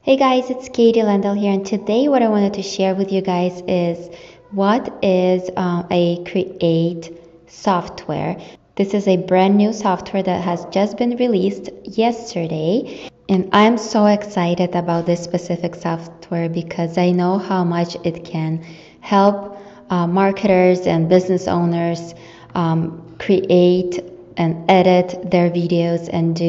Hey guys, it's Katie Lendel here, and today what I wanted to share with you guys is what is a Create software. This is a brand new software that has just been released yesterday, and I'm so excited about this specific software because I know how much it can help marketers and business owners create and edit their videos and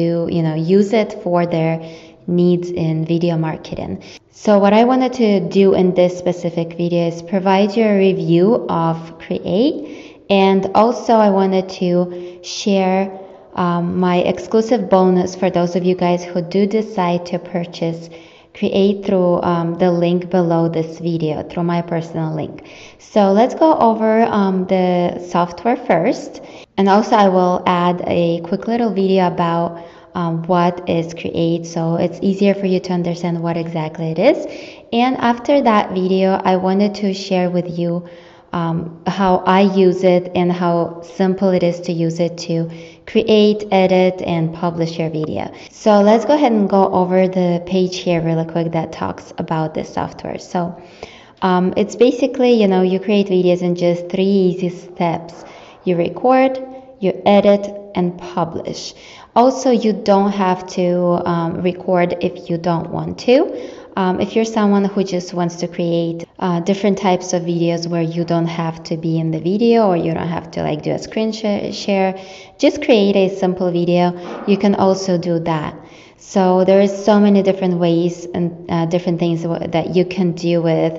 use it for their needs in video marketing. So what I wanted to do in this specific video is provide you a review of Create, and also I wanted to share my exclusive bonus for those of you guys who do decide to purchase Create through the link below this video, through my personal link. So let's go over the software first, and also I will add a quick little video about what is Create, so it's easier for you to understand what exactly it is. And after that video, I wanted to share with you how I use it and how simple it is to use it to create, edit, and publish your video. So let's go ahead and go over the page here really quick that talks about this software. So it's basically, you create videos in just 3 easy steps. You record, you edit, and publish. Also, you don't have to record if you don't want to. If you're someone who just wants to create different types of videos where you don't have to be in the video, or you don't have to do a screen share, just create a simple video, you can also do that. So there is so many different ways and different things that you can do with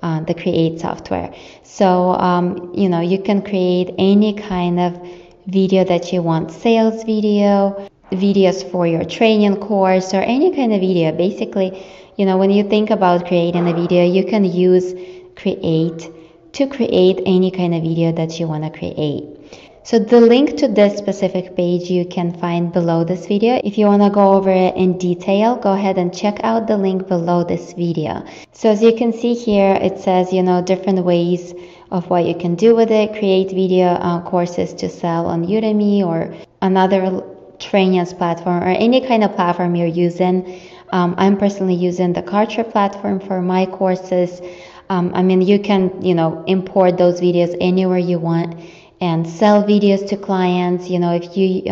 the Create software. So you can create any kind of video that you want, sales video, videos for your training course, or any kind of video. Basically, when you think about creating a video, you can use Create to create any kind of video that you want to create. So the link to this specific page you can find below this video. If you want to go over it in detail, go ahead and check out the link below this video. So as you can see here, it says, different ways of what you can do with it. Create video courses to sell on Udemy or another trainings platform, or any kind of platform you're using. I'm personally using the Kartra platform for my courses. You can, import those videos anywhere you want and sell videos to clients. If you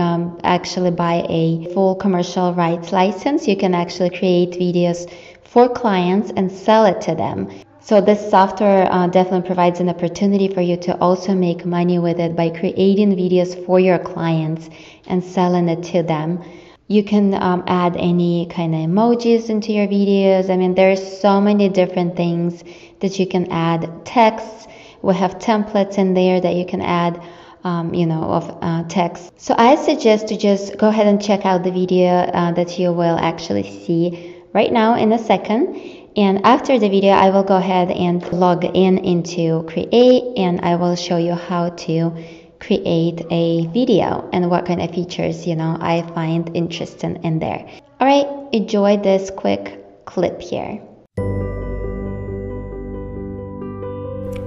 actually buy a full commercial rights license, you can actually create videos for clients and sell it to them. So this software definitely provides an opportunity for you to also make money with it by creating videos for your clients and selling it to them. You can add any kind of emojis into your videos. There's so many different things that you can add. Texts, we have templates in there that you can add, of text. So I suggest to just go ahead and check out the video that you will actually see right now in a second. And after the video, I will go ahead and log into Create, and I will show you how to create a video and what kind of features, I find interesting in there. All right, enjoy this quick clip here.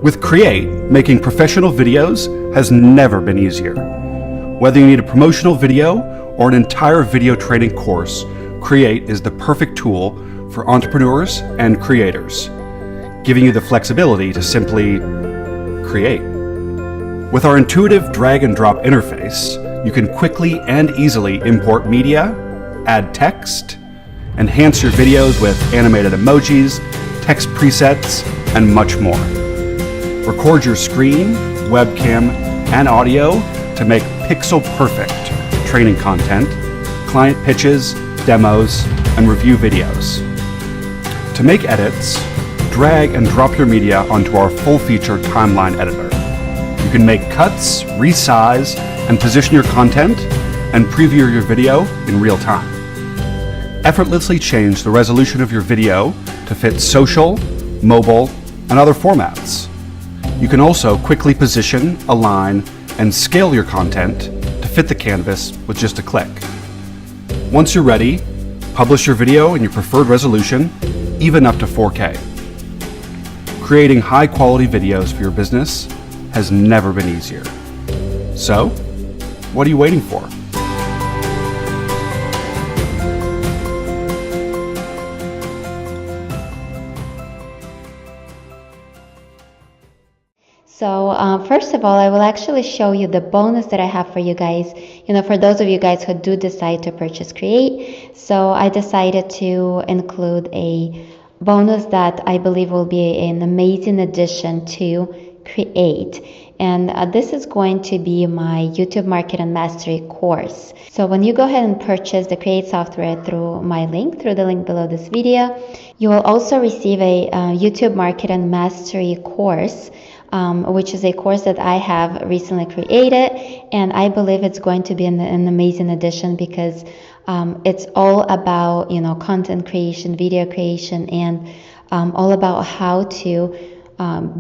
With Create, making professional videos has never been easier. Whether you need a promotional video or an entire video training course, Create is the perfect tool for entrepreneurs and creators, giving you the flexibility to simply create. With our intuitive drag and drop interface, you can quickly and easily import media, add text, enhance your videos with animated emojis, text presets, and much more. Record your screen, webcam, and audio to make pixel-perfect training content, client pitches, demos, and review videos. To make edits, drag and drop your media onto our full-feature timeline editor. You can make cuts, resize, and position your content, and preview your video in real time. Effortlessly change the resolution of your video to fit social, mobile, and other formats. You can also quickly position, align, and scale your content to fit the canvas with just a click. Once you're ready, publish your video in your preferred resolution, even up to 4K. Creating high-quality videos for your business has never been easier. So, what are you waiting for? So first of all, I will actually show you the bonus that I have for you guys, for those of you guys who do decide to purchase Create. So I decided to include a bonus that I believe will be an amazing addition to Create. And this is going to be my YouTube Market and Mastery course. So when you go ahead and purchase the Create software through my link, through the link below this video, you will also receive a YouTube Market and Mastery course, which is a course that I have recently created, and I believe it's going to be an amazing addition because it's all about content creation, video creation, and all about how to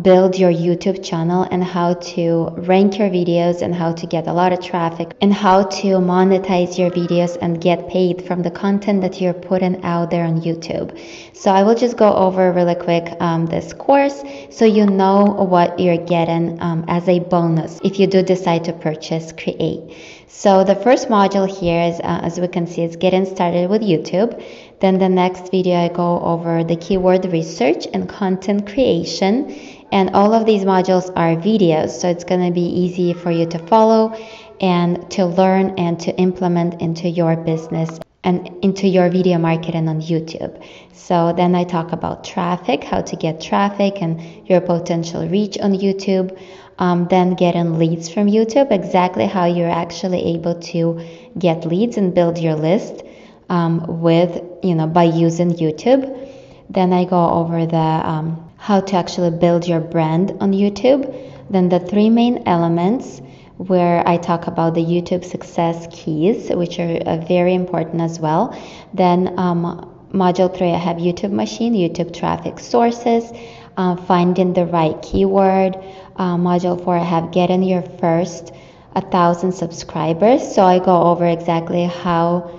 build your YouTube channel and how to rank your videos and how to get a lot of traffic and how to monetize your videos and get paid from the content that you're putting out there on YouTube. So I will just go over really quick this course so you know what you're getting as a bonus if you do decide to purchase Create. So the first module here is, as we can see, is getting started with YouTube. Then the next video I go over the keyword research and content creation, and all of these modules are videos, so it's going to be easy for you to follow and to learn and to implement into your business and into your video marketing on YouTube. So then I talk about traffic, how to get traffic and your potential reach on YouTube. Then getting leads from YouTube, exactly how you're actually able to get leads and build your list by using YouTube. Then I go over the how to actually build your brand on YouTube. Then the 3 main elements, where I talk about the YouTube success keys, which are very important as well. Then module 3, I have YouTube machine, YouTube traffic sources, finding the right keyword. Module 4, I have getting your first 1,000 subscribers. So I go over exactly how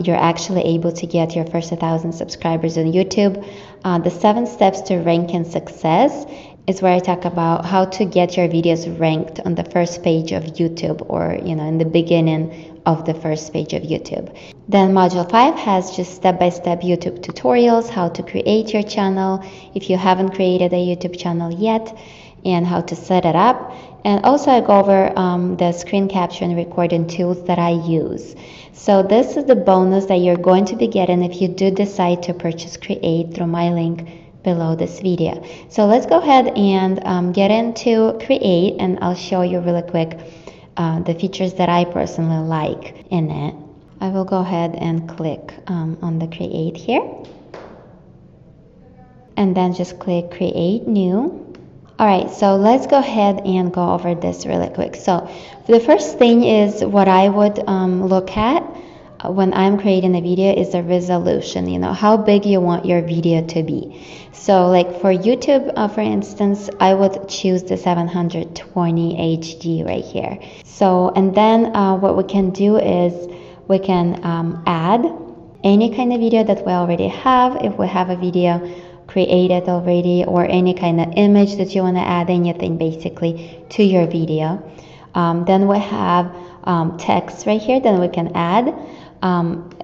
you're actually able to get your first 1,000 subscribers on YouTube. The 7 steps to ranking success is where I talk about how to get your videos ranked on the first page of YouTube, or in the beginning of the first page of YouTube. Then module 5 has just step-by-step YouTube tutorials, how to create your channel if you haven't created a YouTube channel yet, and how to set it up. And also I go over the screen capture and recording tools that I use. So this is the bonus that you're going to be getting if you do decide to purchase Create through my link below this video. So let's go ahead and get into Create, and I'll show you really quick the features that I personally like in it. I will go ahead and click on the Create here, and then just click Create New. Alright, so let's go ahead and go over this really quick. So the first thing is what I would look at when I'm creating a video is the resolution, how big you want your video to be. So like for YouTube, for instance, I would choose the 720 HD right here. So, and then what we can do is we can add any kind of video that we already have. If we have a video created already, or any kind of image that you want to add, anything basically to your video. Then we have text right here, then we can add, and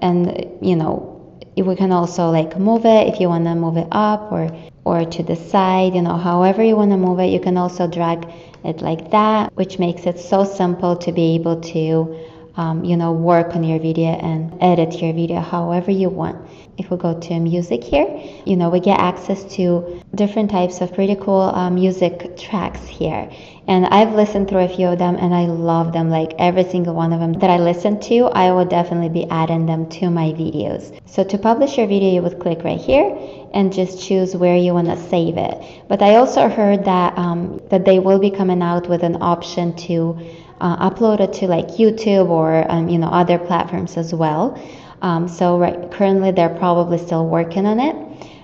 we can also like move it if you want to move it up or to the side, however you want to move it. You can also drag it like that, which makes it so simple to be able to work on your video and edit your video however you want. If we go to music here, we get access to different types of pretty cool music tracks here. And I've listened through a few of them and I love them. Like every single one of them that I listen to, I will definitely be adding them to my videos. So to publish your video, you would click right here and just choose where you want to save it. But I also heard that that they will be coming out with an option to upload it to like YouTube or other platforms as well. So currently they're probably still working on it,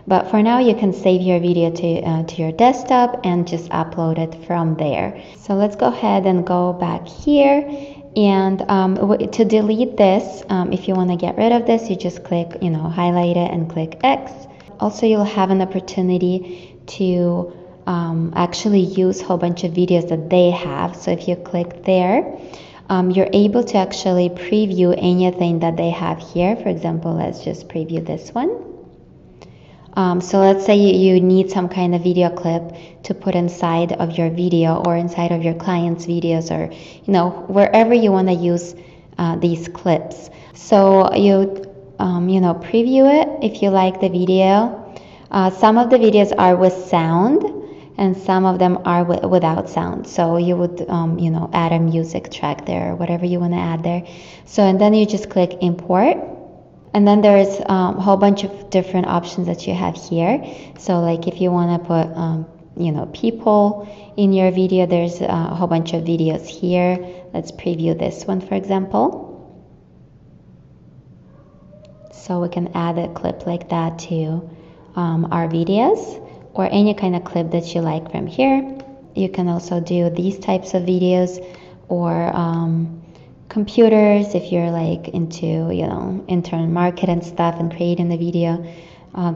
but for now you can save your video to your desktop and just upload it from there. So let's go ahead and go back here, and to delete this, if you want to get rid of this, you just click highlight it and click X. Also, you'll have an opportunity to actually use a whole bunch of videos that they have. So if you click there, you're able to actually preview anything that they have here. For example, let's just preview this one. So let's say you need some kind of video clip to put inside of your video or inside of your client's videos, or wherever you want to use these clips. So you preview it if you like the video. Some of the videos are with sound and some of them are without sound, so you would add a music track there or whatever you want to add there. So and then you just click import. And then there's a whole bunch of different options that you have here. So like if you want to put, people in your video, there's a whole bunch of videos here. Let's preview this one, for example. So we can add a clip like that to our videos, or any kind of clip that you like from here. You can also do these types of videos, or computers if you're like into internet market and stuff and creating a video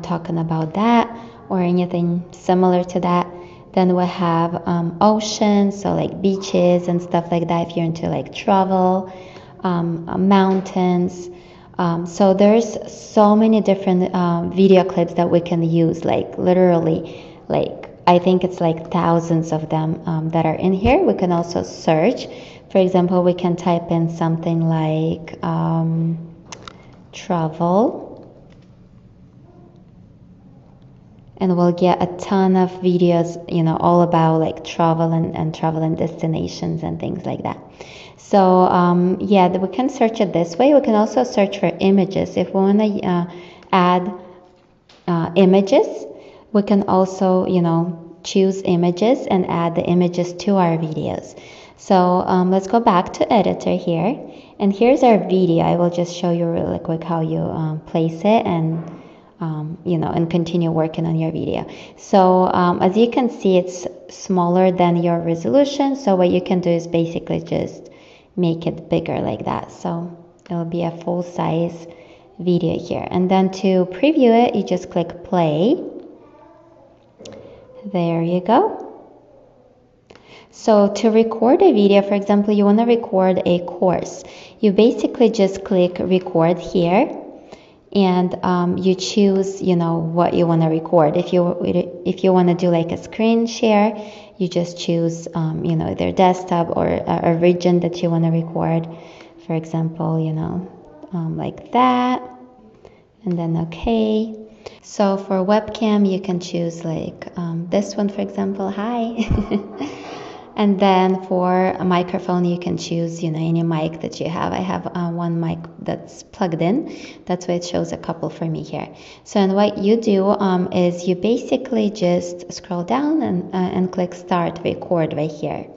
talking about that or anything similar to that. Then we have oceans, so like beaches and stuff like that if you're into like travel, mountains. So there's so many different video clips that we can use, like literally, like I think it's like thousands of them that are in here. We can also search. For example, we can type in something like travel, and we'll get a ton of videos, all about like travel and travel and destinations and things like that. So yeah, we can search it this way. We can also search for images. If we want to add images, we can also, choose images and add the images to our videos. So let's go back to editor here, and here's our video. I will just show you really quick how you place it and and continue working on your video. So as you can see, it's smaller than your resolution. So what you can do is basically just make it bigger like that. So it'll be a full size video here. And then to preview it, you just click play. There you go. So to record a video, for example, you want to record a course. You basically just click record here, and you choose, what you want to record. If you want to do like a screen share, you just choose, either desktop or a region that you want to record. For example, like that, and then okay. So for webcam, you can choose like this one, for example. Hi. And then for a microphone, you can choose, any mic that you have. I have one mic that's plugged in. That's why it shows a couple for me here. So, and what you do is you basically just scroll down and click start record right here.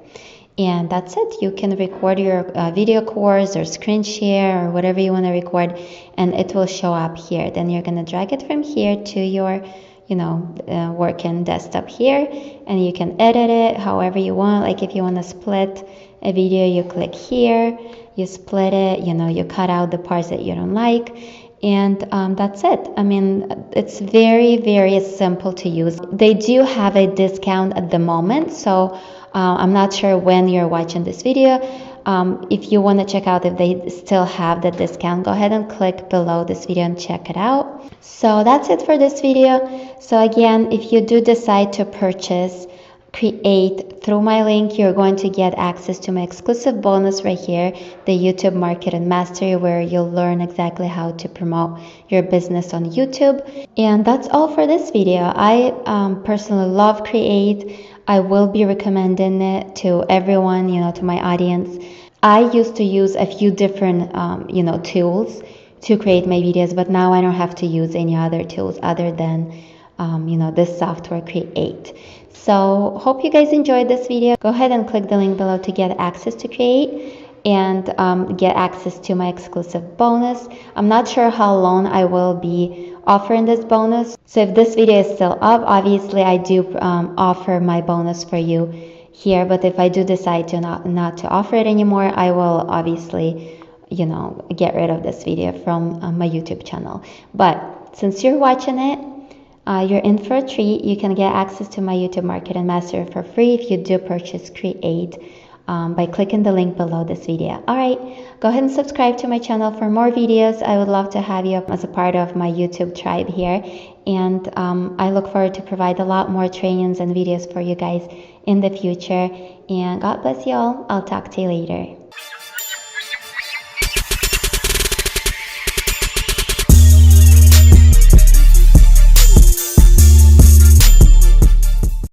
And that's it. You can record your video course or screen share or whatever you want to record, and it will show up here. Then you're going to drag it from here to your working desktop here, and you can edit it however you want. Like if you want to split a video, you click here, you split it, you cut out the parts that you don't like, and that's it. I mean, it's very, very simple to use. They do have a discount at the moment, so I'm not sure when you're watching this video. If you want to check out if they still have the discount, go ahead and click below this video and check it out. So that's it for this video. So again, if you do decide to purchase Create through my link, you're going to get access to my exclusive bonus right here, the YouTube Marketing Mastery, where you'll learn exactly how to promote your business on YouTube. And that's all for this video. I personally love Create. I will be recommending it to everyone, to my audience. I used to use a few different, tools to create my videos, but now I don't have to use any other tools other than, this software Create. So hope you guys enjoyed this video. Go ahead and click the link below to get access to Create and get access to my exclusive bonus. I'm not sure how long I will be offering this bonus. So if this video is still up, obviously I do offer my bonus for you here. But if I do decide to not to offer it anymore, I will obviously, get rid of this video from my YouTube channel. But since you're watching it, you're in for a treat. You can get access to my YouTube Marketing Mastery for free if you do purchase Create by clicking the link below this video. Alright, go ahead and subscribe to my channel for more videos. I would love to have you as a part of my YouTube tribe here. and I look forward to provide a lot more trainings and videos for you guys in the future. And God bless you all. I'll talk to you later.